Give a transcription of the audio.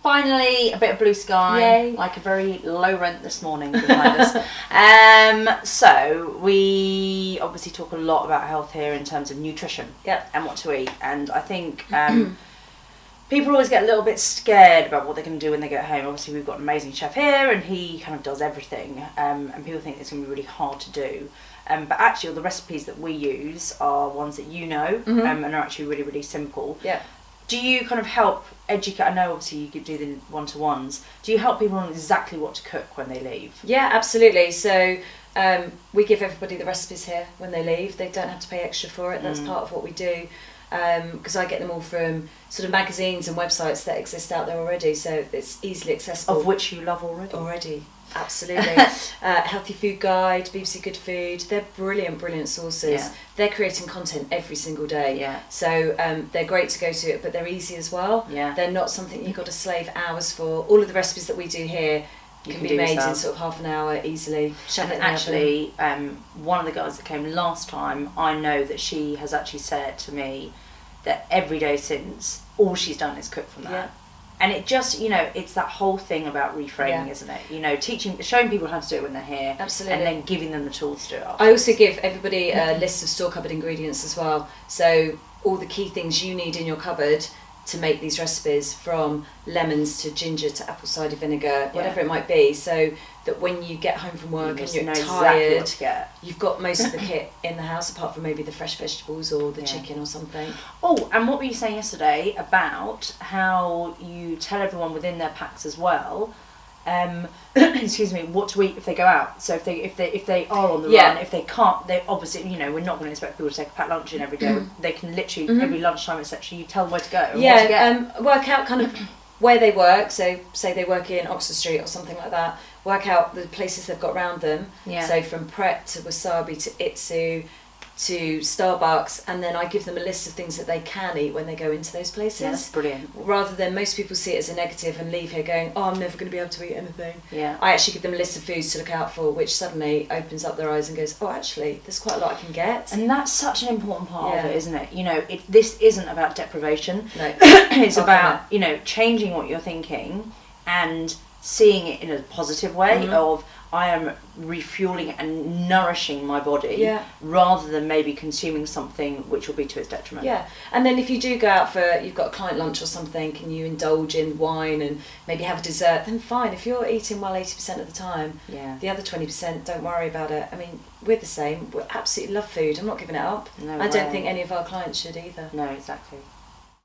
finally a bit of blue sky. Yay. Like a very low rent this morning behind us. So we obviously talk a lot about health here in terms of nutrition. Yep. And what to eat. And I think people always get a little bit scared about what they're going to do when they get home. Obviously we've got an amazing chef here and he kind of does everything. And people think it's going to be really hard to do. But actually all the recipes that we use are ones that you know and are actually really, really simple. Yeah. Do you kind of help educate? I know obviously you could do the one-to-ones. Do you help people on exactly what to cook when they leave? Yeah, absolutely. So we give everybody the recipes here when they leave. They don't have to pay extra for it. That's part of what we do. Because I get them all from sort of magazines and websites that exist out there already, so it's easily accessible. Of which you love already. Already, absolutely. Healthy Food Guide, BBC Good Food, they're brilliant sources. Yeah. They're creating content every single day. Yeah. So they're great to go to, but they're easy as well. Yeah. They're not something you've got to slave hours for. All of the recipes that we do here can be made in sort of half an hour easily. And actually, one of the girls that came last time, I know that she has actually said to me that every day since, all she's done is cook from that. Yeah. And it just, it's that whole thing about reframing, isn't it? Showing people how to do it when they're here. Absolutely. And then giving them the tools to do it afterwards. I also give everybody a list of store cupboard ingredients as well. So all the key things you need in your cupboard to make these recipes, from lemons to ginger to apple cider vinegar, whatever it might be, so that when you get home from work and you're tired, exactly you've got most of the kit in the house, apart from maybe the fresh vegetables or the chicken or something. Oh, and what were you saying yesterday about how you tell everyone within their packs as well, excuse me, what to eat if they go out. So if they are on the run, if they can't, they obviously, we're not going to expect people to take a packed lunch in every day. They can literally every lunchtime, etc. You tell them where to go. And what to get. Work out kind of where they work. So say they work in Oxford Street or something like that. Work out the places they've got around them. Yeah. So from Pret to Wasabi to Itsu to Starbucks, and then I give them a list of things that they can eat when they go into those places. Yeah, that's brilliant. Rather than most people see it as a negative and leave here going, oh, I'm never going to be able to eat anything. Yeah. I actually give them a list of foods to look out for, which suddenly opens up their eyes and goes, oh, actually, there's quite a lot I can get. And that's such an important part of it, isn't it? This isn't about deprivation. No. It's about, changing what you're thinking and seeing it in a positive way of, I am refueling and nourishing my body rather than maybe consuming something which will be to its detriment. Yeah, and then if you do go out for, you've got a client lunch or something, and you indulge in wine and maybe have a dessert, then fine. If you're eating well 80% of the time, the other 20%, don't worry about it. I mean, we're the same. We absolutely love food. I'm not giving it up. No I don't way. think any of our clients should either. No, exactly.